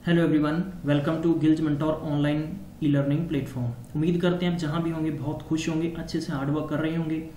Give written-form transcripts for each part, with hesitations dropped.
Hello everyone, welcome to Gillz mentor online E learning platform. उम्मीद करते हैं आप जहां भी होंगे बहुत खुश होंगे, अच्छे से हार्ड वर्क कर रहे होंगे।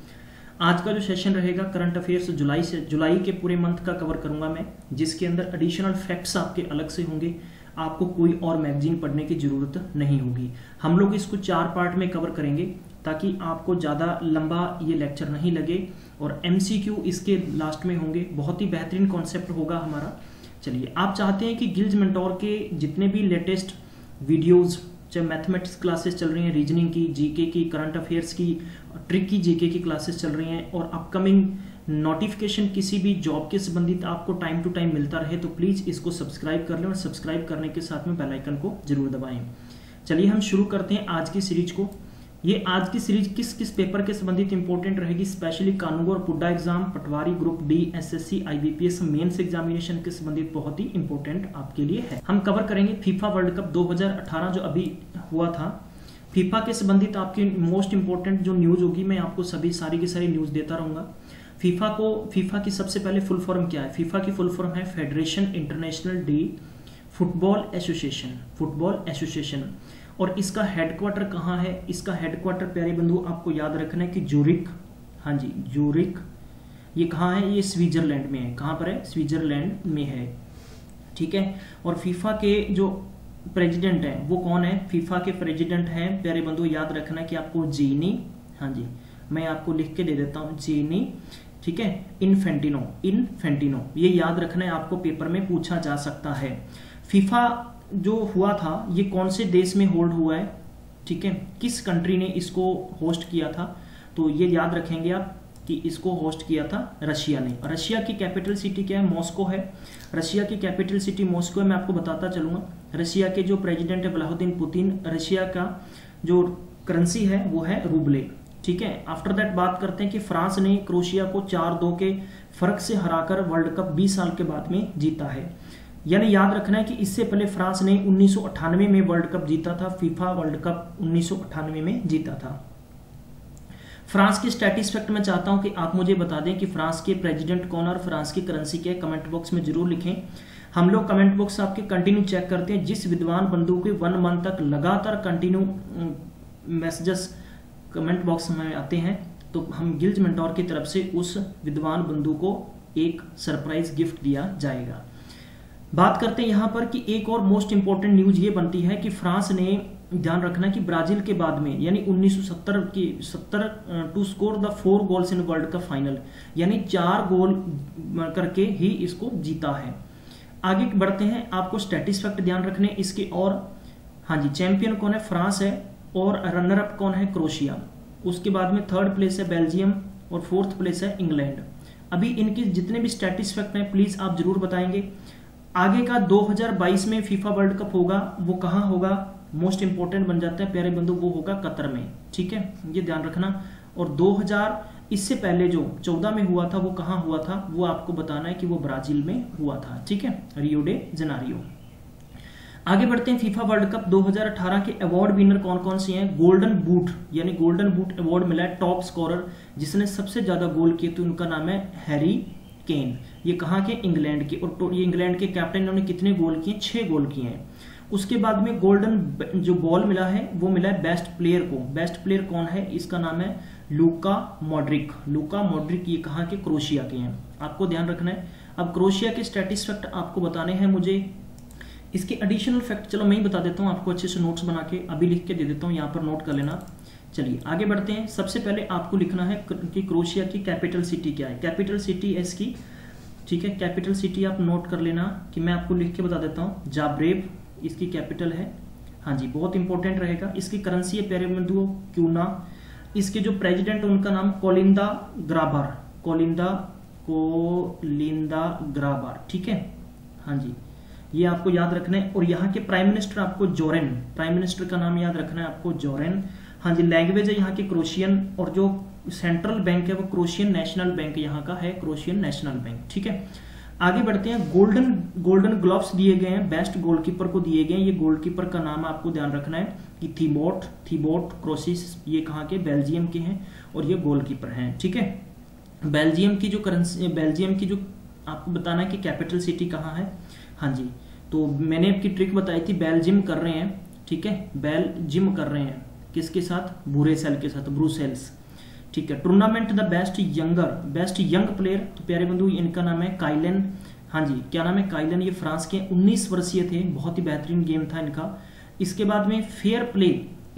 आज का जो सेशन रहेगा करंट अफेयर्स जुलाई के पूरे मंथ का कवर करूंगा मैं, जिसके अंदर एडिशनल फैक्ट्स आपके अलग से होंगे। आपको कोई और मैगजीन पढ़ने की जरूरत नहीं होगी। हम लोग इसको 4 पार्ट में कवर करेंगे ताकि आपको ज़्यादा लंबा ये लेक्चर नहीं लगे, और MCQ इसके लास्ट में होंगे। बहुत ही बेहतरीन कॉन्सेप्ट होगा हमारा। चलिए, आप चाहते हैं कि गिल्ज मेंटोर के जितने भी लेटेस्ट वीडियोस, चाहे मैथमेटिक्स क्लासेस चल रही हैं, रीजनिंग की, जीके की, करंट अफेयर्स की, ट्रिक की जीके की क्लासेस चल रही हैं, और अपकमिंग नोटिफिकेशन किसी भी जॉब के संबंधित आपको टाइम टू टाइम मिलता रहे, तो प्लीज़ इसको सब्सक्राइब कर लें, और सब्सक्राइब करने के साथ में बेल आइकन को जरूर दबाएं। चलिए हम शुरू करते हैं आज की सीरीज को। ये आज की सीरीज किस किस पेपर के संबंधित इंपॉर्टेंट रहेगी, स्पेशली कानून और पुड्डा exam, Patwari, group D, SSC, IBPS mains examination के संबंधित बहुत ही इंपॉर्टेंट आपके लिए है। हम कवर करेंगे फीफा वर्ल्ड कप 2018 जो अभी हुआ था। फीफा के संबंधित आपकी मोस्ट इंपॉर्टेंट जो न्यूज होगी, मैं आपको सारी की सारी न्यूज देता रहूंगा। फीफा की सबसे पहले फुल फॉर्म क्या है? फीफा की फुल फॉर्म है federation international D football association. और इसका हेडक्वार्टर कहाँ है? इसका हेडक्वार्टर प्यारे बंधु आपको याद रखना है कि जूरिक। हाँ जी, जूरिक। ये कहाँ है? ये स्विट्जरलैंड में है। कहाँ पर है? स्विट्जरलैंड में है। ठीक है। और फीफा के जो प्रेसिडेंट है वो कौन है? फीफा के प्रेसिडेंट हैं प्यारे बंधु, याद रखना है कि आपको जीनी, हाँ जी मैं आपको लिख के दे देता हूँ, जीनी, ठीक है, इन्फेंटिनो। ये याद रखना है, आपको पेपर में पूछा जा सकता है। फीफा जो हुआ था ये कौन से देश में होल्ड हुआ है? ठीक है, किस कंट्री ने इसको होस्ट किया था? तो ये याद रखेंगे आप कि इसको होस्ट किया था रशिया ने। रशिया की कैपिटल सिटी क्या है? मॉस्को है। रशिया की कैपिटल सिटी मॉस्को है। मैं आपको बताता चलूंगा। रशिया के जो प्रेसिडेंट है व्लादिमीर पुतिन। रशिया का जो करेंसी है वो है रूबले। ठीक है। आफ्टर दैट बात करते हैं कि फ्रांस ने क्रोएशिया को 4-2 के फर्क से हराकर वर्ल्ड कप 20 साल के बाद में जीता है। यानी याद रखना है कि इससे पहले फ्रांस ने 1998 में वर्ल्ड कप जीता था। फीफा वर्ल्ड कप 1998 में जीता था। फ्रांस की स्टैटिस फैक्ट मैं चाहता हूं कि आप मुझे बता दें कि फ्रांस के प्रेसिडेंट कौन और फ्रांस की करेंसी क्या है। कमेंट बॉक्स में जरूर लिखें। हम लोग कमेंट बॉक्स आपके कंटिन्यू चेक करते हैं। जिस विद्वान बंधु के 1 मंथ तक लगातार कंटिन्यू मैसेजेस कमेंट बॉक्स में आते हैं, तो हम गिल्ज मेंटोर की तरफ से उस विद्वान बंधु को एक सरप्राइज गिफ्ट दिया जाएगा। बात करते हैं यहां पर कि एक और मोस्ट इंपोर्टेंट न्यूज ये बनती है कि फ्रांस ने, ध्यान रखना कि ब्राजील के बाद में, यानी 1970 to score the 4 goals in world cup final, यानी 4 गोल करके ही इसको जीता है। आगे बढ़ते हैं, आपको स्टैटिस फैक्ट ध्यान रखने इसके। और हाँ जी, चैंपियन कौन है? फ्रांस है। और रनर अप कौन है? क्रोएशिया। उसके बाद में 3rd प्लेस है बेल्जियम, और 4th प्लेस है इंग्लैंड। अभी इनकी जितने भी स्टैटिस फैक्ट हैं प्लीज आप जरूर बताएंगे। आगे का 2022 में फीफा वर्ल्ड कप होगा, वो कहाँ होगा? मोस्ट इंपोर्टेंट बन जाता है प्यारे बंधु, वो होगा कतर में। ठीक है, ये ध्यान रखना। और 2000 इससे पहले जो 14 में हुआ था वो कहाँ हुआ था? वो आपको बताना है कि वो ब्राजील में हुआ था। ठीक है, रियो डे जनेरियो। आगे बढ़ते हैं, फीफा वर्ल्ड कप 2018 के अवार्ड विनर कौन कौन से हैं? गोल्डन बूट, यानी गोल्डन बूट अवार्ड मिला है टॉप स्कोरर, जिसने सबसे ज्यादा गोल किए, तो उनका नाम है हैरी केन। ये कहाँ के? इंग्लैंड के। और ये इंग्लैंड के कैप्टन, इन्होंने कितने गोल किए? 6 गोल किए हैं। उसके बाद में गोल्डन जो बॉल मिला है वो मिला है बेस्ट प्लेयर को। बेस्ट प्लेयर कौन है? इसका नाम है लूका मॉड्रिक। ये कहाँ के? क्रोएशिया के हैं। आपको ध्यान रखना है। अब क्रोएशिया के स्टैटिस फैक्ट आपको बताने हैं मुझे। इसके एडिशनल फैक्ट चलो मैं ही बता देता हूँ आपको, अच्छे से नोट्स बना के अभी लिख के दे देता हूँ, यहाँ पर नोट कर लेना। चलिए आगे बढ़ते हैं। सबसे पहले आपको लिखना है कि क्रोएशिया की कैपिटल सिटी क्या है। कैपिटल सिटी है इसकी, ठीक है, कैपिटल सिटी आप नोट कर लेना कि मैं आपको लिख के बता देता हूँ। जाब्रेब इसकी कैपिटल है। हाँ जी, बहुत इंपॉर्टेंट रहेगा। इसकी करेंसी है प्यारे बंधुओं क्यूना। इसके जो प्रेसिडेंट उनका नाम कोलिंदा ग्राबार। ठीक है, हाँ जी, ये आपको याद रखना है। और यहाँ के प्राइम मिनिस्टर आपको जोरेन, प्राइम मिनिस्टर का नाम याद रखना है आपको, जोरेन। हाँ जी, लैंग्वेज है यहाँ की क्रोएशियन, और जो सेंट्रल बैंक है वो क्रोएशियन नेशनल बैंक यहाँ का है, क्रोएशियन नेशनल बैंक। ठीक है, आगे बढ़ते हैं। गोल्डन ग्लव्स दिए गए हैं बेस्ट गोलकीपर को दिए गए हैं। ये गोलकीपर का नाम आपको ध्यान रखना है कि थीबोट क्रोसिस। ये कहाँ के? बेल्जियम के हैं, और ये गोलकीपर हैं। ठीक है, बेल्जियम की जो आपको बताना है कि कैपिटल सिटी कहाँ है। हाँ जी, तो मैंने आपकी ट्रिक बताई थी, बैल जिम कर रहे हैं, ठीक है, बैल जिम कर रहे हैं किसके साथ, बुरेसेल के साथ, ब्रूसेल्स, ठीक है। Tournament the best young player, तो प्यारे बंधु इनका नाम है काइलन, हाँ जी क्या नाम है, काइलन, ये फ्रांस के 19 वर्षीय थे, बहुत ही बेहतरीन गेम था इनका। इसके बाद में फेयर प्ले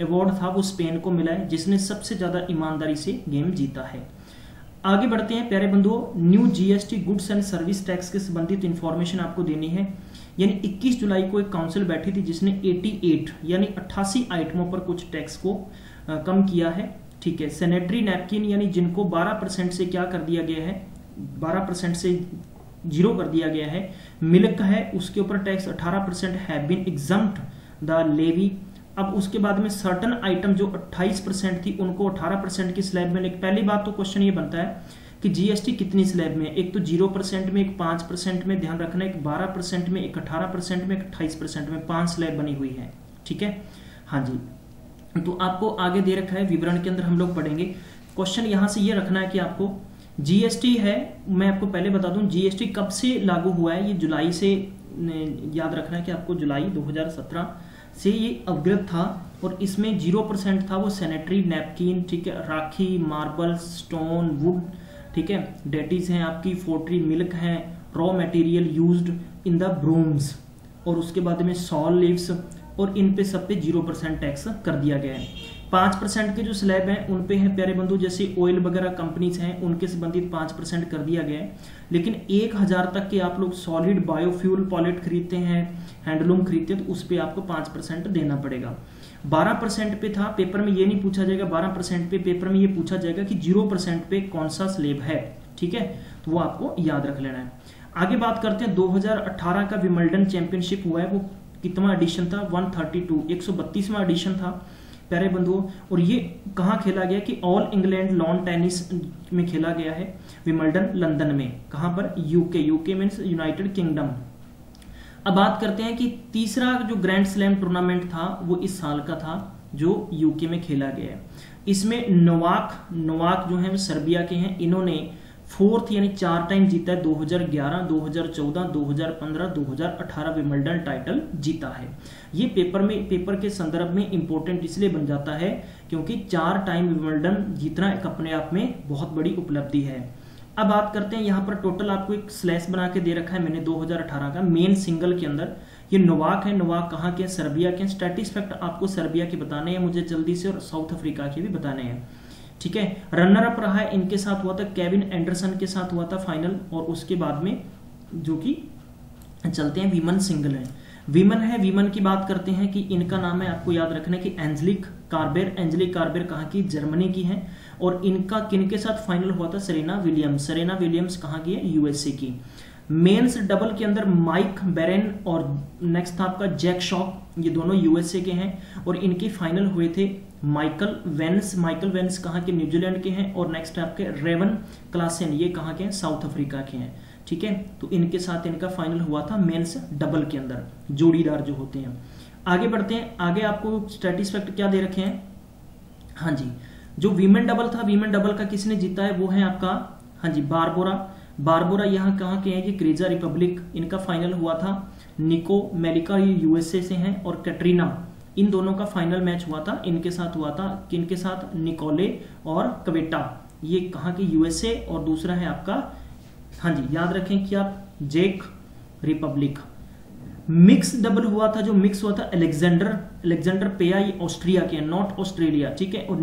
अवार्ड था, वो स्पेन को मिला है, जिसने सबसे ज्यादा ईमानदारी से गेम जीता है। आगे बढ़ते हैं प्यारे बंधुओं, new GST goods and service tax के संबंधित इंफॉर्मेशन आपको देनी है। यानी 21 जुलाई को एक काउंसिल बैठी थी जिसने 88 यानी 88 आइटमों पर कुछ टैक्स को कम किया है, ठीक है। सैनिटरी नैपकिन यानी जिनको 12% से क्या कर दिया गया है, 12% से 0 कर दिया गया है। मिल्क है उसके ऊपर tax 18% have been exempt the levy. अब उसके बाद में सर्टन आइटम जो 28% थी उनको 18% की स्लैब में, पहली बात तो क्वेश्चन ये बनता है कि जीएसटी कितनी स्लैब में, एक तो 0% में, एक 5% में, ध्यान रखना, एक 12% में, एक 18% में, एक 28% में, 5 स्लैब बनी हुई है, ठीक है। हाँ जी, तो आपको आगे दे रखा है विवरण के अंदर हम लोग पढ़ेंगे। क्वेश्चन यहां से ये रखना है कि आपको जीएसटी है, मैं आपको पहले बता दूं जीएसटी कब से लागू हुआ है, ये जुलाई से, याद रखना है कि आपको जुलाई 2017 से ये अवगत था, और इसमें 0% था वो सैनिटरी नैपकिन, ठीक है, राखी, मार्बल, स्टोन, वुड, ठीक है, डेटीज हैं आपकी, पोल्ट्री, मिल्क हैं, raw material used in the brooms, और उसके बाद में सॉल लीव्स, और इन पे सब पे 0% टैक्स कर दिया गया है। 5% के जो स्लैब हैं उन पे हैं प्यारे बंधु, जैसे ऑयल वगैरह कंपनीज हैं उनके संबंधित 5% कर दिया गया है। लेकिन 1000 तक के आप लोग सॉलिड बायोफ्यूल पॉलिट खरीदते हैं, हैंडलूम खरीदते हैं, तो उस पर आपको 5% देना पड़ेगा। 12% पे था, पेपर में ये नहीं पूछा जाएगा 12% पे, पेपर में ये पूछा जाएगा कि 0% पे कौन सा स्लैब है, ठीक है, तो वो आपको याद रख लेना है। आगे बात करते हैं 2018 का विंबलडन चैंपियनशिप हुआ है, वो कितना एडिशन था, 132, 132वां एडिशन था प्यारे बंधुओं, और ये कहाँ खेला गया कि ऑल इंग्लैंड लॉन टेनिस में खेला गया है, विंबलडन लंदन में, कहां पर, यूके मींस यूनाइटेड किंगडम। अब बात करते हैं कि तीसरा जो ग्रैंड स्लैम टूर्नामेंट था वो इस साल का था जो यूके में खेला गया है। इसमें नोवाक जो है सर्बिया के हैं, इन्होंने 4th यानी 4 टाइम जीता है, 2011, 2014, 2015, 2018 विंबलडन टाइटल जीता है। ये पेपर के संदर्भ में इंपॉर्टेंट इसलिए बन जाता है क्योंकि 4 टाइम विंबलडन जीतना एक अपने आप में बहुत बड़ी उपलब्धि है। अब बात करते हैं यहाँ पर टोटल आपको एक स्लैश बना के दे रखा है मैंने 2018 का मेन सिंगल के अंदर। ये नोवाक है, नोवाक कहाँ के, सर्बिया के। स्टैटिस फैक्ट आपको सर्बिया के बताने हैं मुझे जल्दी से, और साउथ अफ्रीका के भी बताने हैं, ठीक है। रनर अप रहा है, इनके साथ हुआ था केविन एंडरसन के साथ हुआ था फाइनल, और उसके बाद में जो कि चलते हैं वीमन सिंगल है। वीमन की बात करते हैं कि इनका नाम है, आपको याद रखना है कि एंजेलिक कार्बेर कहाँ की, जर्मनी की है, और इनका किनके साथ फाइनल हुआ था, सेरेना विलियम्स कहाँ की है, यूएसए की। मेंस डबल के अंदर माइक बेरेन और नेक्स्ट था आपका जैक शॉक, ये दोनों यूएसए के हैं, और इनके फाइनल हुए थे माइकल वेंस कहाँ के, न्यूजीलैंड के हैं, और नेक्स्ट आपके रेवन क्लासेन, ये कहाँ के हैं, साउथ अफ्रीका के हैं, ठीक है। तो इनके साथ इनका फाइनल हुआ था मेंस डबल के अंदर, जोड़ीदार जो होते हैं। आगे बढ़ते हैं, आगे आपको स्टैटिस फैक्ट क्या दे रखे हैं, हाँ जी, जो वीमेन डबल था, वीमेन डबल का किसने जीता है, वो है आपका, हाँ जी, बारबोरा यहाँ कहाँ के हैं, ये क्रेजा रिपब्लिक, इनका फाइनल हुआ था। निको मेलिका ये यूएसए से हैं, और कैटरीना, इन दोनों का फाइनल मैच हुआ था, इनके साथ हुआ था, किनके साथ, निकोले और कवेटा, ये कहाँ के, यूएसए, और दूसरा है आपका, हाँ जी याद रखें कि आप जेक रिपब्लिक। मिक्स डबल हुआ था, जो मिक्स हुआ था अलेक्जेंडर पेया, ये ऑस्ट्रिया के, नॉट ऑस्ट्रेलिया, ठीक है, और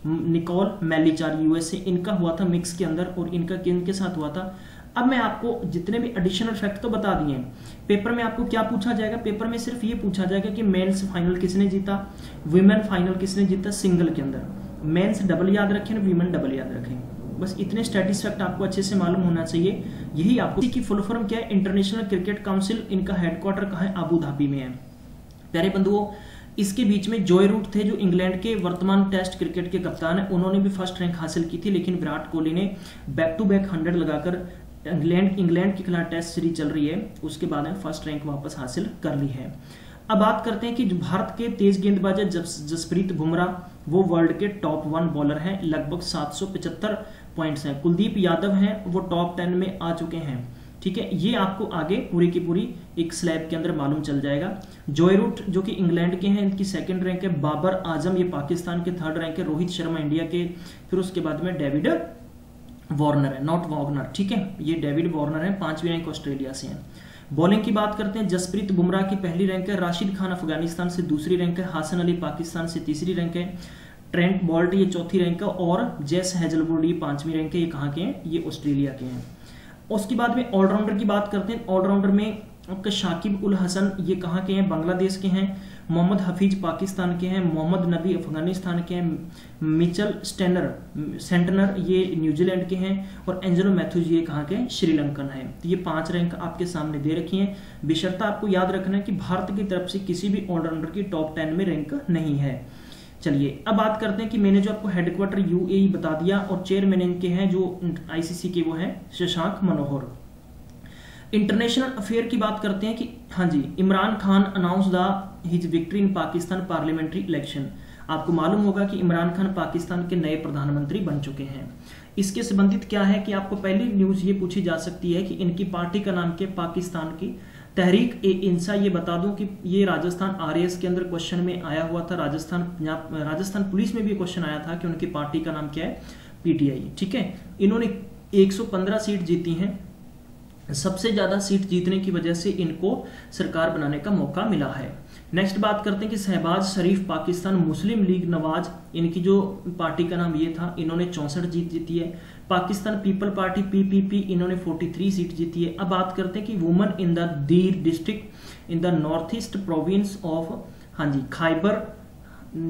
निकोल मेलिचार यूएसए, इनका हुआ था मिक्स के अंदर, और इनका किनके साथ हुआ था। अब मैं आपको जितने भी एडिशनल फैक्ट तो बता दिए हैं, पेपर में आपको क्या पूछा जाएगा, पेपर में सिर्फ ये पूछा जाएगा कि मेंस फाइनल किसने जीता, विमेन फाइनल किसने जीता, सिंगल के अंदर। मेंस डबल याद रखें, वीमेन डबल याद रखें, बस इतने स्टैटिस फैक्ट आपको अच्छे से मालूम होना चाहिए। यही आपको की फुल फॉर्म क्या है, इंटरनेशनल क्रिकेट काउंसिल, इनका हेडक्वार्टर कहाँ है, अबू धाबी में है। प्यारे बंधुओं, इसके बीच में जॉय रूट थे जो इंग्लैंड के वर्तमान टेस्ट क्रिकेट के कप्तान है, उन्होंने भी फर्स्ट रैंक हासिल की थी, लेकिन विराट कोहली ने बैक टू बैक 100 लगाकर इंग्लैंड के खिलाफ टेस्ट सीरीज चल रही है, उसके बाद में फर्स्ट रैंक वापस हासिल कर ली है। अब बात करते हैं कि भारत के तेज गेंदबाज जसप्रीत बुमराह, वो वर्ल्ड के टॉप 1 बॉलर हैं, लगभग 775 पॉइंट्स हैं। कुलदीप यादव हैं, वो टॉप 10 में आ चुके हैं, ठीक है, ये आपको आगे पूरी की पूरी एक स्लैब के अंदर मालूम चल जाएगा। जॉय रूट जो कि इंग्लैंड के हैं, इनकी सेकंड रैंक है। बाबर आजम ये पाकिस्तान के थर्ड रैंक है। रोहित शर्मा इंडिया के, फिर उसके बाद में डेविड वार्नर है, नॉट वार्नर, ठीक है, ये डेविड वार्नर है, 5वीं रैंक ऑस्ट्रेलिया से है। बॉलिंग की बात करते हैं, जसप्रीत बुमराह की पहली रैंक है। राशिद खान अफगानिस्तान से दूसरी रैंक है। हासन अली पाकिस्तान से तीसरी रैंक है। ट्रेंट बोल्ट ये चौथी रैंक है और जेस हेजलवुड ये 5वीं रैंक है। ये कहाँ के हैं? ये ऑस्ट्रेलिया के हैं। उसके बाद में ऑलराउंडर की बात करते हैं। ऑलराउंडर में आपका शाकिब उल हसन ये कहाँ के हैं? बांग्लादेश के हैं। मोहम्मद हफीज पाकिस्तान के हैं। मोहम्मद नबी अफगानिस्तान के हैं। मिचल सेंटनर ये न्यूजीलैंड के हैं। और एंजेलो मैथ्यूज ये कहाँ के हैं? श्रीलंकन है। तो ये 5 रैंक आपके सामने दे रखी हैं। बेशर्ता आपको याद रखना है कि भारत की तरफ से किसी भी ऑलराउंडर की टॉप 10 में रैंक नहीं है। चलिए अब बात करते हैं कि मैंने जो आपको हेडक्वार्टर यूएई बता दिया और चेयरमैन इनके हैं जो आईसीसी के, वो है शशांक मनोहर। इंटरनेशनल अफेयर की बात करते हैं कि हाँ जी, Imran Khan announce the his victory in Pakistan parliamentary election. आपको मालूम होगा कि इमरान खान पाकिस्तान के नए प्रधानमंत्री बन चुके हैं। इसके संबंधित क्या है कि आपको पहली न्यूज ये पूछी जा सकती है कि इनकी पार्टी का नाम क्या? पाकिस्तान की तहरीक ए इंसा। ये बता दूं कि ये राजस्थान आरएएस के अंदर क्वेश्चन में आया हुआ था। राजस्थान पुलिस में भी क्वेश्चन आया था कि उनकी पार्टी का नाम क्या है? पीटीआई, ठीक है। इन्होंने 115 सीट जीती हैं। सबसे ज्यादा सीट जीतने की वजह से इनको सरकार बनाने का मौका मिला है। नेक्स्ट बात करते हैं कि शहबाज शरीफ पाकिस्तान मुस्लिम लीग नवाज, इनकी जो पार्टी का नाम ये था, इन्होंने 64 जीती है। पाकिस्तान पीपल पार्टी पीपीपी, इन्होंने 43 सीट जीती है। अब बात करते हैं कि women in the Dir district in the north east province of, हाँ जी, खैबर,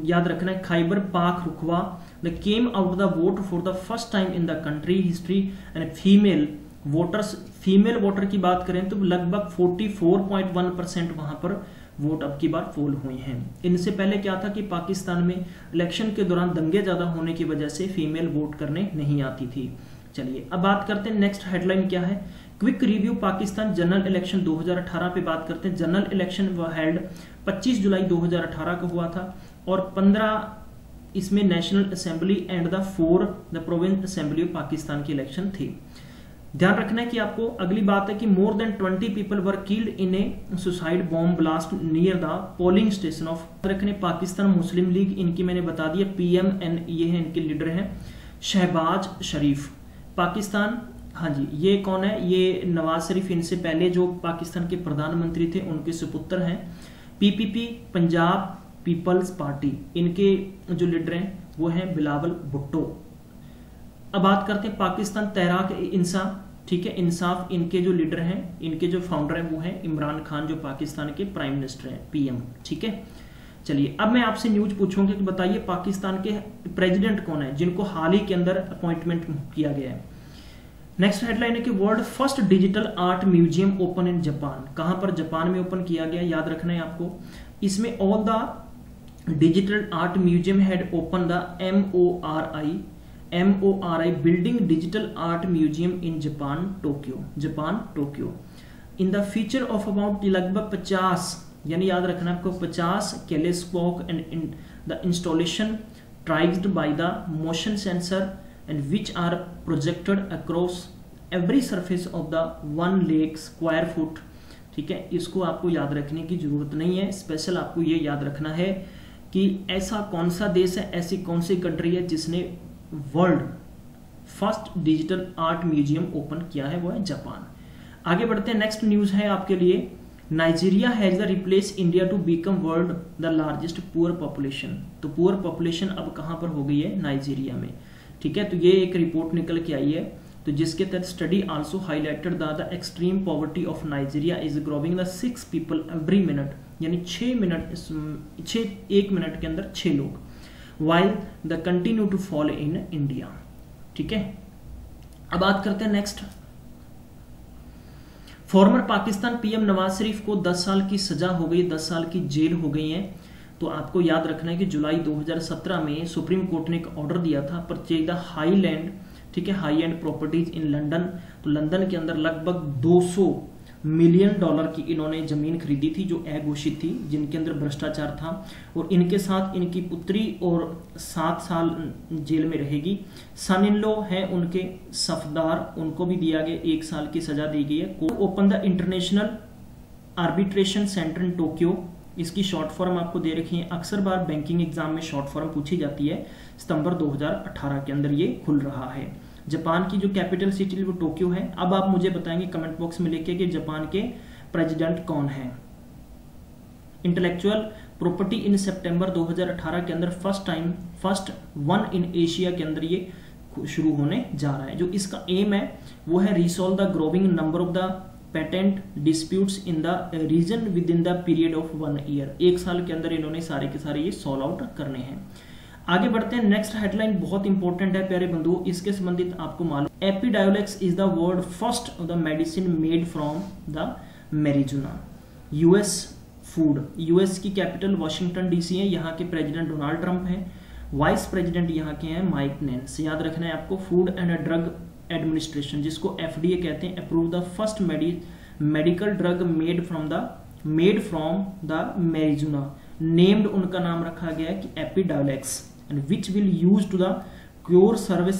याद रखना है, Khyber Pakhtunkhwa, the came out the vote for the first time in the country history and female voters. Female voter की बात करें तो लगभग 44.1% वहां पर वोट अब की बार पोल हुए हैं। इनसे पहले क्या था कि पाकिस्तान में इलेक्शन के दौरान दंगे ज्यादा होने की वजह से फीमेल वोट करने नहीं आती थी। चलिए अब बात करते हैं नेक्स्ट हेडलाइन क्या है। Quick review Pakistan general election 2018 पे बात करते हैं। जनरल इलेक्शन हेल्ड 25 जुलाई 2018 को हुआ था और 15 इसमें national assembly and the 4 the province assembly of Pakistan की इलेक्शन थी। ध्यान रखना है कि आपको अगली बात है कि more than 20 people were killed in A suicide bomb blast near the polling station of. रखने पाकिस्तान मुस्लिम लीग, इनकी मैंने बता दिया PMN, ये है इनके लीडर हैं शहबाज शरीफ। पाकिस्तान, हाँ जी, ये कौन है? ये नवाज शरीफ, इनसे पहले जो पाकिस्तान के प्रधानमंत्री थे उनके सुपुत्र हैं। PPP पंजाब पीपल्स पार्टी, इनके जो लीडर हैं वो हैं बिलावल भुट्टो। अब बात करते हैं पाकिस्तान तहराक इंसाफ, ठीक है, इंसाफ, इनके जो लीडर हैं, इनके जो फाउंडर हैं वो हैं इमरान खान, जो पाकिस्तान के प्राइम मिनिस्टर हैं, PM, ठीक है। चलिए अब मैं आपसे न्यूज पूछूंगा कि बताइए पाकिस्तान के प्रेसिडेंट कौन है जिनको हाल ही के अंदर अपॉइंटमेंट किया गया है। नेक्स्ट हेडलाइन है कि world first digital art museum open in Japan. कहां पर? जापान में ओपन किया गया, याद रखना है आपको। इसमें all the digital art museum had open the MORI building digital art museum in Japan Tokyo in the feature of about लगभग 50, यानी याद रखना आपको 50 telescope and the installation triggered by the motion sensor and which are projected across every surface of the 1 lakh square foot, ठीक है। इसको आपको याद रखने की जरूरत नहीं है, स्पेशल आपको ये याद रखना है कि ऐसा कौन सा देश है, ऐसी कौन सी कंट्री है जिसने world first digital art museum open किया है, वो है जापान। आगे बढ़ते हैं, नेक्स्ट न्यूज है आपके लिए। Nigeria has the replace India to become world the largest poor population. तो पुअर पॉपुलेशन अब कहां पर हो गई है? नाइजीरिया में, ठीक है। तो ये एक रिपोर्ट निकल के आई है, तो जिसके तहत study also highlighted the extreme poverty of Nigeria is growing the 6 people every minute, यानी 1 मिनट के अंदर 6 लोग, while the continue to fall in India, ठीक है। अब बात करते हैं next. Former Pakistan PM Nawaz Sharif को 10 साल की सजा हो गई, 10 साल की जेल हो गई है। तो आपको याद रखना है कि जुलाई 2017 में सुप्रीम कोर्ट ने एक ऑर्डर दिया था परचेज द हाईलैंड, ठीक है, high and properties in London. तो लंदन के अंदर लगभग मिलियन डॉलर की इन्होंने जमीन खरीदी थी जो अघोषित थी, जिनके अंदर भ्रष्टाचार था, और इनके साथ इनकी पुत्री और 7 साल जेल में रहेगी। सन इन लॉ है उनके सफदार, उनको भी दिया गया 1 साल की सजा दी गई है। Open the international arbitration centre in Tokyo, इसकी शॉर्ट फॉर्म आपको दे रखी है। अक्सर बार बैंकिंग एग्जाम में शॉर्ट फॉर्म पूछी जाती है। सितंबर 2018 के अंदर ये खुल रहा है। जापान की जो कैपिटल सिटी वो टोक्यो है। अब आप मुझे बताएंगे कमेंट बॉक्स में लिख के कि जापान के प्रेसिडेंट कौन है। इंटेलेक्चुअल प्रॉपर्टी इन सितंबर 2018 के अंदर फर्स्ट वन इन एशिया के अंदर ये शुरू होने जा रहा है। जो इसका एम है वो है resolve the growing number of the patent disputes in the region within the period of 1 year. 1 साल के अंदर इन्होंने सारे के सारे ये सॉल्व आउट करने हैं। आगे बढ़ते हैं। नेक्स्ट हेडलाइन बहुत इंपॉर्टेंट है प्यारे बंधुओं, इसके संबंधित आपको मालूम। Epidiolex is the world first of the medicine made from the marijuana. US food, US की कैपिटल वॉशिंगटन डीसी है, यहाँ के प्रेसिडेंट डोनाल्ड ट्रंप हैं, वाइस प्रेसिडेंट यहाँ के हैं माइक नेंस। याद रखना है आपको। फूड एंड ड्रग एडमिनिस्ट्रेशन, जिसको एफडीए कहते हैं, approve the first medical drug made from the marijuana. Named उनका नाम रखा गया है कि Epidiolex and which will use to the cure severe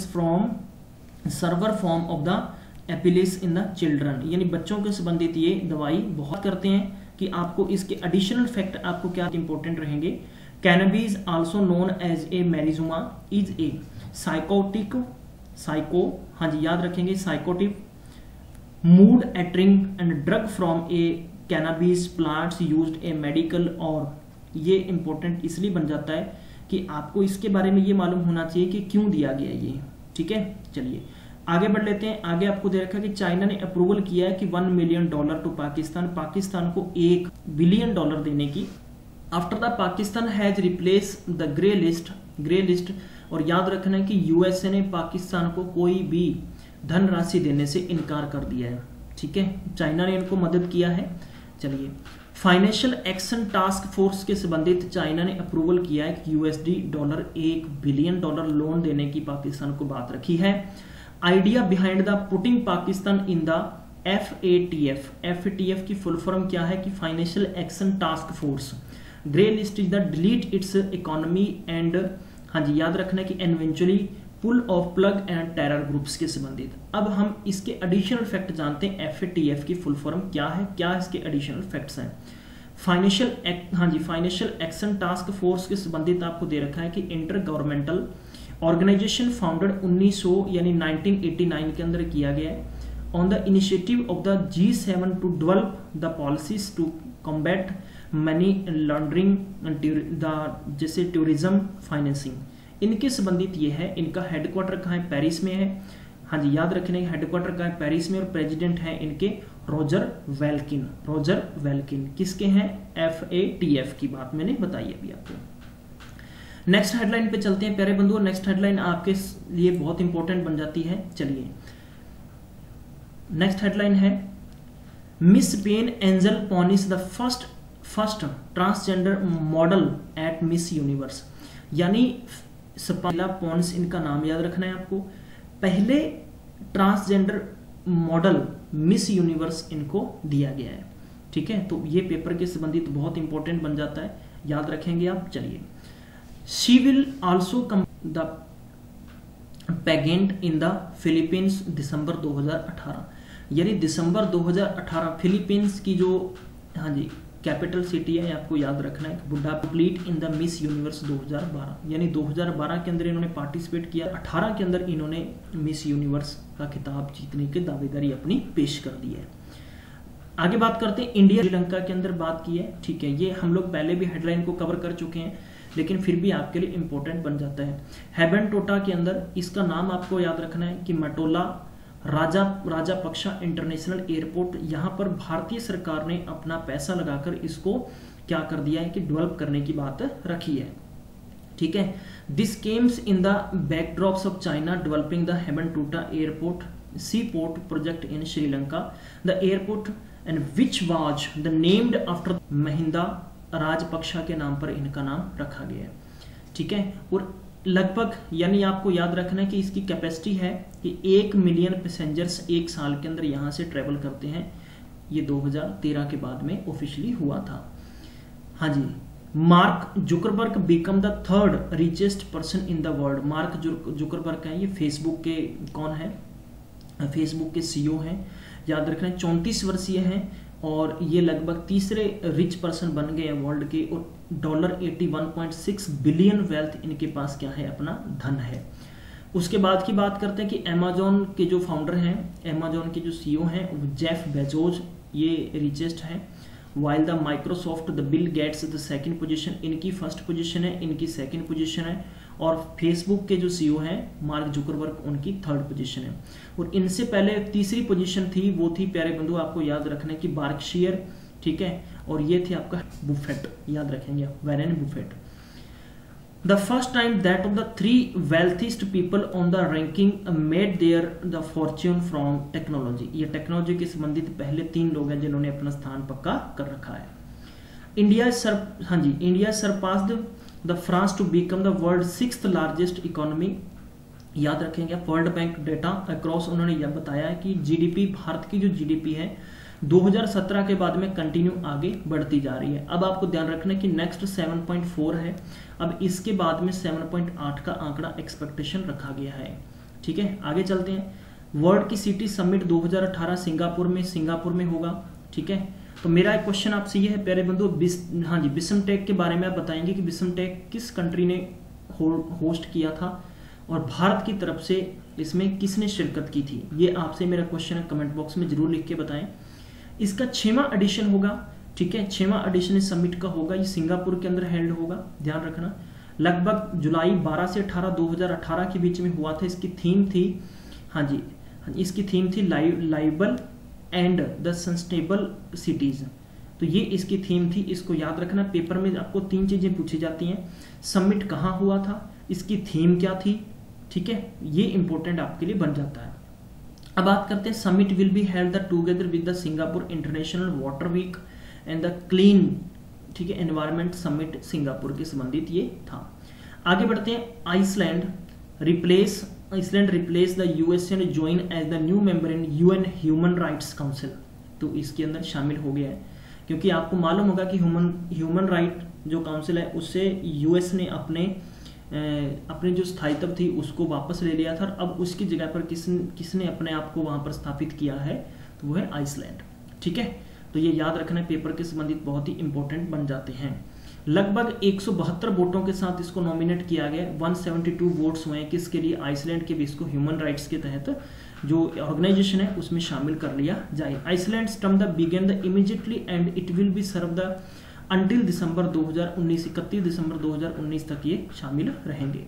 form of the epilepsy in the children. यानी बच्चों के संबंधित ये दवाई बहुत करते हैं कि आपको इसके एडिशनल फैक्ट आपको क्या इंपॉर्टेंट रहेंगे। Cannabis also known as a marijuana is a हाँ जी याद रखेंगे, psychoactive mood altering and drug from a cannabis plants used a medical. और ये इंपॉर्टेंट इसलिए बन जाता है कि आपको इसके बारे में ये मालूम होना चाहिए कि क्यों दिया गया ये। ठीक है, चलिए आगे बढ़ लेते हैं। आगे आपको दे रखा है कि चाइना ने अप्रूवल किया है कि $1 मिलियन टू पाकिस्तान को $1 बिलियन देने की। After the Pakistan has replace the grey list. और याद रखना है कि यूएसए ने पाकिस्तान को कोई भी धनराशि देने से इनकार कर दिया है। ठीक है, चाइना ने इनको मदद किया है। चलिए, फाइनेंशियल एक्शन टास्क फोर्स के संबंधित चाइना ने अप्रूवल किया है कि $1 बिलियन लोन देने की पाकिस्तान को बात रखी है। Idea behind the putting Pakistan in the FATF की फुल फॉर्म क्या है कि financial action task force. Grey list is the delete its economy and हाँ जी याद रखना है कि eventually pull off plug and terror groups के संबंधित। अब हम इसके एडिशनल फैक्ट जानते हैं। FATF की फुल फॉर्म क्या है, क्या इसके एडिशनल फैक्ट्स हैं। फाइनेंशियल एक्शन टास्क फोर्स के संबंधित आपको दे रखा है कि इंटर गवर्नमेंटल ऑर्गेनाइजेशन फाउंडेड 1989 के अंदर किया गया है on the initiative of the G7 to develop the policies to combat money laundering जैसे टूरिज्म फाइनेंसिंग। इनके संबंधित ये है। इनका हेडक्वार्टर कहाँ है, पेरिस में है। हाँ जी याद रखने हेडक्वार्टर कहाँ है, पेरिस में। और प्रेसिडेंट हैं इनके रोजर वेल्किन। किसके हैं, FATF की बात मैंने बताई अभी आपको। नेक्स्ट हेडलाइन पे चलते हैं प्यारे बंधुओं। नेक्स्ट हेडलाइन आपके लिए बहुत इंपॉर्टेंट बन जाती है। चलिए, नेक्स्ट हेडलाइन है Miss Spain Angela Ponce the first transgender model at Miss Universe. यानी सपाला पॉन्स इनका नाम याद रखना है आपको। पहले ट्रांसजेंडर मॉडल मिस यूनिवर्स इनको दिया गया है। ठीक है, तो ये पेपर के संबंधित बहुत इंपॉर्टेंट बन जाता है, याद रखेंगे आप। चलिए, she will also come the pageant in the Philippines December 2018। यानी दिसंबर 2018 फिलीपींस की जो हाँ जी कैपिटल सिटी है, आपको याद रखना है। बुड्ढा complete in the miss universe 2012। यानी 2012 के अंदर इन्होंने पार्टिसिपेट किया, 18 के अंदर इन्होंने मिस यूनिवर्स का खिताब जीतने की दावेदारी अपनी पेश कर दी है। आगे बात करते हैं इंडिया श्रीलंका के अंदर बात की है। ठीक है, ये हम लोग पहले भी हेडलाइन को कवर कर चुके हैं, लेकिन फिर भी आपके लिए इंपॉर्टेंट बन जाता है। हेबनटोटा के अंदर इसका नाम आपको याद रखना है कि मटोला राजापक्षा इंटरनेशनल एयरपोर्ट। यहाँ पर भारतीय सरकार ने अपना पैसा लगाकर इसको क्या कर दिया है कि डेवलप करने की बात रखी है। ठीक है, this comes in the backdrops of China developing the Hambantota airport seaport project in Sri Lanka. The airport and which was the named after Mahinda Rajapaksa के नाम पर इनका नाम रखा गया है। ठीक है, और लगभग यानी आपको याद रखना है कि इसकी कैपेसिटी है कि 1 मिलियन पैसेंजर्स 1 साल के अंदर यहाँ से ट्रेवल करते हैं। ये 2013 के बाद में ऑफिशियली हुआ था। हाँ जी, Mark Zuckerberg become the third richest person in the world. Mark Zuckerberg है, ये फेसबुक के कौन है, फेसबुक के सीईओ हैं, याद रखना 34 वर्षीय हैं और ये लगभग तीसरे रिच पर्सन बन गए हैं वर्ल्ड के, और $81.6 बिलियन वेल्थ इनके पास क्या है, अपना धन है। उसके बाद की बात करते हैं कि अमेजोन के जो फाउंडर हैं, अमेजोन के जो सीईओ हैं जेफ बेजोस, ये रिचेस्ट हैं। While the Microsoft the Bill Gates the second position, इनकी फर्स्ट पोजीशन है, इनकी सेकंड पोजीशन है। और फेसबुक के जो सीईओ हैं मार्क जुकरबर्ग, उनकी थर्ड पोजीशन है। और इनसे पहले तीसरी पोजीशन थी, वो थी प्यारे बंधु आपको याद रखना कि बार्कशायर, ठीक है, और ये थे आपका बुफेट, याद रखेंगे आप, Warren Buffett. The first time that of the three wealthiest people on the ranking made their the fortune from technology। ये टेक्नोलॉजी के संबंधित पहले 3 लोग हैं जिन्होंने अपना स्थान पक्का कर रखा है। India surpassed the France to become the world 6th largest economy. याद रखेंगे वर्ल्ड बैंक डेटा अक्रॉस उन्होंने यह बताया है कि जीडीपी, भारत की जो जीडीपी है 2017 के बाद में कंटिन्यू आगे बढ़ती जा रही है। अब आपको ध्यान रखना कि नेक्स्ट 7.4 है, अब इसके बाद में 7.8 का आंकड़ा एक्सपेक्टेशन रखा गया है। ठीक है, आगे चलते हैं। वर्ल्ड की सिटी समिट 2018 सिंगापुर में होगा। ठीक है, तो मेरा एक क्वेश्चन आपसे ये है प्यारे बंधु, हाँ जी, बिस्मटेक के बारे में आप बताएंगे कि बिस्मटेक किस कंट्री ने होस्ट किया था और भारत की तरफ से इसमें किसने शिरकत की थी। ये आपसे मेरा क्वेश्चन है, कमेंट बॉक्स में जरूर लिख के बताएं। इसका 6वां एडिशन होगा। ठीक है, 6वां एडिशन इस समिट का होगा, ये सिंगापुर के अंदर हेल्ड होगा, ध्यान रखना। लगभग जुलाई 12 से 18 2018 के बीच में हुआ था। इसकी थीम थी, हाँ जी, इसकी थीम थी liable and the sustainable cities. तो ये इसकी थीम थी, इसको याद रखना। पेपर में आपको 3 चीजें पूछी जाती हैं, समिट कहाँ हुआ था, इसकी थीम क्या थी। ठीक है, ये इंपॉर्टेंट आपके लिए बन जाता है। अब बात करते हैं, summit will be held together with the Singapore international water week and the clean, ठीक है, एनवायरमेंट समिट सिंगापुर के संबंधित ये था। आगे बढ़ते हैं। Iceland replace the USA and join as the new member in UN human rights council. तो इसके अंदर शामिल हो गया है, क्योंकि आपको मालूम होगा कि ह्यूमन राइट जो काउंसिल है उससे यूएस ने अपनी जो स्थायित्व थी उसको वापस ले लिया था। अब उसकी जगह पर किसने अपने आप को वहां पर स्थापित किया है, तो वो है आइसलैंड। ठीक है, तो ये याद रखना, पेपर के संबंधित बहुत ही इंपॉर्टेंट बन जाते हैं। लगभग 172 वोटों के साथ इसको नॉमिनेट किया गया। 172 वोट्स हुए हैं किसके लिए, आइसलैंड के भी इसको ह्यूमन राइट्स के तहत जो ऑर्गेनाइजेशन है उसमें शामिल कर लिया जाए। Iceland term the begin the immediately and it will be serve the until December 2019, 31 दिसंबर 2019 तक ये शामिल रहेंगे।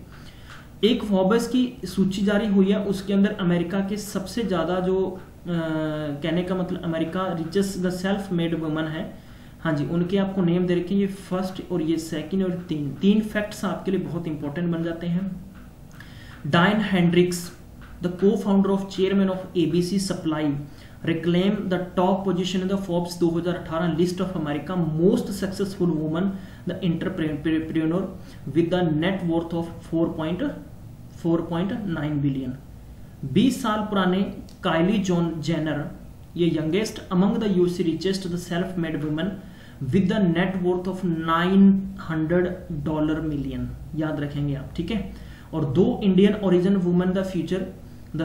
एक फॉर्ब्स की सूची जारी हुई है, उसके अंदर अमेरिका के सबसे ज्यादा जो कहने का मतलब America richest the self made woman है, हाँ जी, उनके आपको नेम दे रखे हैं, ये फर्स्ट और ये सेकंड और तीन फैक्ट्स आपके लिए बहुत इंपॉर्टेंट बन जाते हैं। डायन हेंड्रिक्स, द को founder of chairman of ABC supply, reclaim the top position in the Forbes 2018 list of America most successful women, the entrepreneur with the net worth of 4.9 billion। 20 साल पुराने काइली जॉन जेनर, ये youngest among the US richest the self made women with the net worth of $900 million, याद रखेंगे आप। ठीक है, और 2 Indian origin women the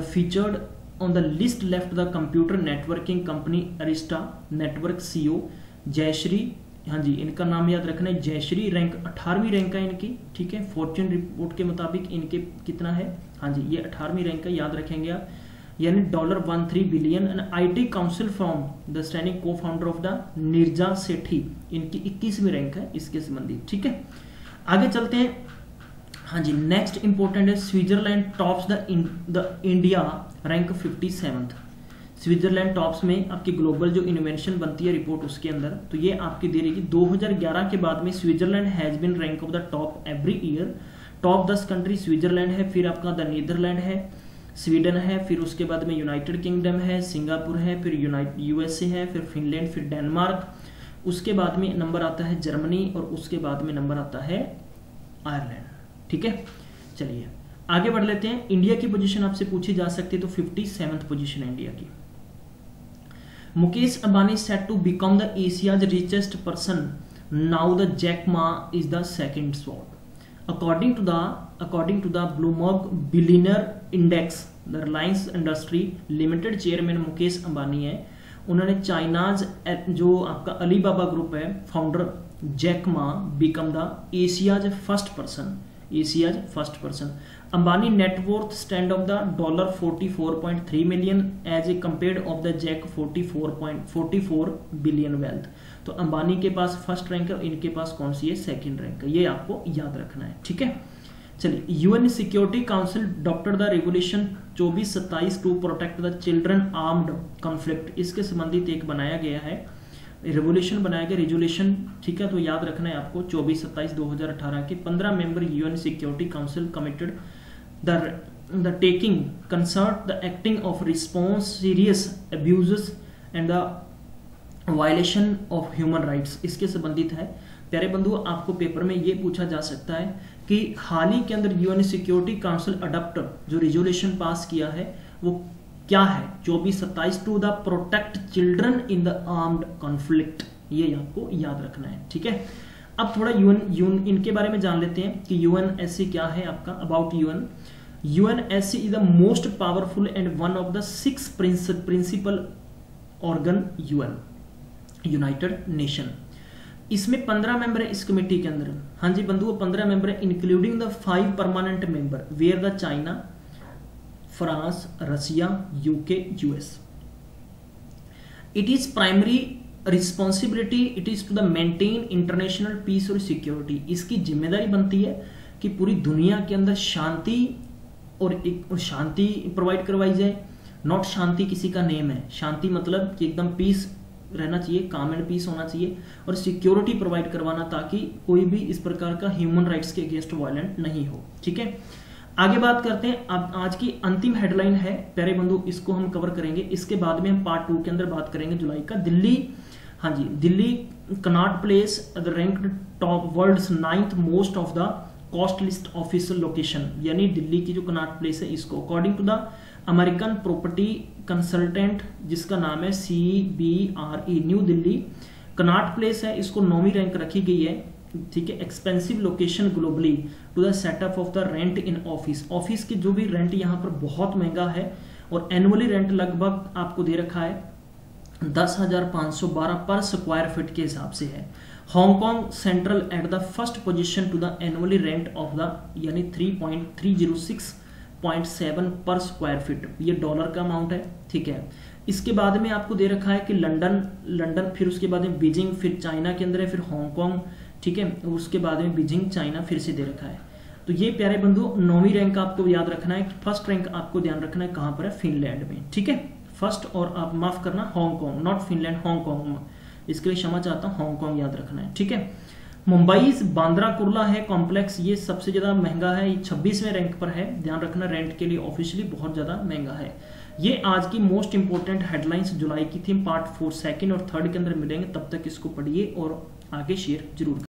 featured on the list left the computer networking company Arista Network CEO Jayshree, हाँ जी, इनका नाम याद रखना है जयश्री, रैंक 18वीं रैंक है इनकी। ठीक है, फॉर्च्यून रिपोर्ट के मुताबिक इनके कितना है, हाँ जी, ये 18वीं रैंक है, याद रखेंगे आप, यानी $13 billion. And IT council from the standing को फाउंडर ऑफ द निर्जा सेठी, इनकी 21वीं रैंक है इसके संबंधित। ठीक है, आगे चलते हैं। हाँ जी, नेक्स्ट इंपॉर्टेंट है, Switzerland tops the India rank 57th। Switzerland tops में आपकी ग्लोबल जो इन्वेंशन बनती है रिपोर्ट उसके अंदर, तो ये आपकी दे रही है 2011 के बाद में Switzerland has been rank of the top every year. Top 10 country Switzerland है, फिर आपका द नीदरलैंड है, स्वीडन है, फिर उसके बाद में यूनाइटेड किंगडम है, सिंगापुर है, फिर यूएसए है, फिर फिनलैंड, फिर डेनमार्क, उसके बाद में नंबर आता है जर्मनी और उसके बाद में नंबर आता है आयरलैंड। ठीक है, चलिए आगे बढ़ लेते हैं। इंडिया की पोजीशन आपसे पूछी जा सकती है, तो 57th पोजीशन है इंडिया की। Mukesh Ambani set to become the Asia's richest person, now the Jack Ma is the second spot. According to the Bloomberg billionaire index, the Reliance industry limited chairman Mukesh Ambani है, उन्होंने चाइनाज जो आपका अलीबाबा ग्रुप है founder Jack Ma become the Asia's first person. Ambani net worth stand of the $44.3 million as a compared of the Jack 44 billion wealth. तो अंबानी के पास first rank है, इनके पास कौन सी है, सेकंड रैंक है। ये आपको याद रखना है, ठीक है। चलिए, UN security council doctor the regulation 2427 to protect the children armed conflict, इसके संबंधित एक बनाया गया है, रेवोल्यूशन बनाया गया, रेजुलेशन, ठीक है। तो याद रखना है आपको 24/27/2018 के 15 member UN security council committed the taking concert the acting of response serious abuses and the violation of human rights, इसके संबंधित है। प्यारे बंधु, आपको पेपर में ये पूछा जा सकता है कि हाल ही के अंदर यूएन सिक्योरिटी काउंसिल अडॉप्ट जो रेजुलेशन पास किया है वो क्या है, 2427 to the protect children in the armed conflict, ये आपको याद रखना है, ठीक है। अब थोड़ा यूएन इनके बारे में जान लेते हैं कि यूएनएससी क्या है आपका। About UNSC is the most powerful and one of the 6 principal organ UN, united nation. इसमें 15 मेंबर है इस कमेटी के अंदर। हाँ जी बंधुओं, 15 मेंबर है, including the 5 permanent member where the China, France, Russia, UK, US. It is primary responsibility it is to the maintain international peace और security. इसकी जिम्मेदारी बनती है कि पूरी दुनिया के अंदर शांति और शांति प्रोवाइड करवाई जाए। नॉट शांति किसी का नेम है, शांति मतलब कि एकदम पीस रहना चाहिए, काम एंड पीस होना चाहिए, और सिक्योरिटी प्रोवाइड करवाना ताकि कोई भी इस प्रकार का ह्यूमन राइट्स के अगेंस्ट वायलेंट नहीं हो, ठीक है। आगे बात करते हैं, अब आज की अंतिम हेडलाइन है प्यारे बंधु, इसको हम कवर करेंगे। इसके बाद में हम पार्ट 2 के अंदर बात करेंगे जुलाई का। दिल्ली, हाँ जी, Delhi Connaught Place the ranked top world's 9th most of the cost list official location, यानी दिल्ली की जो कनॉट प्लेस है इसको according to the American property consultant जिसका नाम है CBRE, न्यू दिल्ली कनॉट प्लेस है, इसको 9वीं रैंक रखी गई है, ठीक है। Expensive location globally to the setup of the rent in office की जो भी रेंट यहाँ पर बहुत महंगा है, और एनुअली रेंट लगभग आपको दे रखा है 10,512 पर स्क्वायर फीट के हिसाब से है। Hong Kong central at the first position to the annually rent of the, यानी 3.306.7 पर स्क्वायर फीट, ये डॉलर का अमाउंट है, ठीक है। इसके बाद में आपको दे रखा है कि लंदन, फिर उसके बाद में बीजिंग, फिर चाइना के अंदर है, फिर हांगकांग, ठीक है, उसके बाद में बीजिंग चाइना फिर से दे रखा है। तो ये प्यारे बंधु 9वीं रैंक आपको याद रखना है। फर्स्ट रैंक आपको ध्यान रखना है कहां पर है, फिनलैंड में, ठीक है। फर्स्ट, और आप माफ करना हांगकांग, नॉट फिनलैंड, हांगकांग, इसके लिए क्षमा चाहता हूं, हांगकांग याद रखना है, ठीक है। मुंबई बांद्रा कुर्ला है कॉम्प्लेक्स, ये सबसे ज्यादा महंगा है, ये 26वें रैंक पर है, ध्यान रखना, रेंट के लिए ऑफिशियली बहुत ज्यादा महंगा है। ये आज की मोस्ट इंपोर्टेंट हेडलाइंस जुलाई की थी। पार्ट 4 सेकंड और थर्ड के अंदर मिलेंगे, तब तक इसको पढ़िए और आगे शेयर जरूर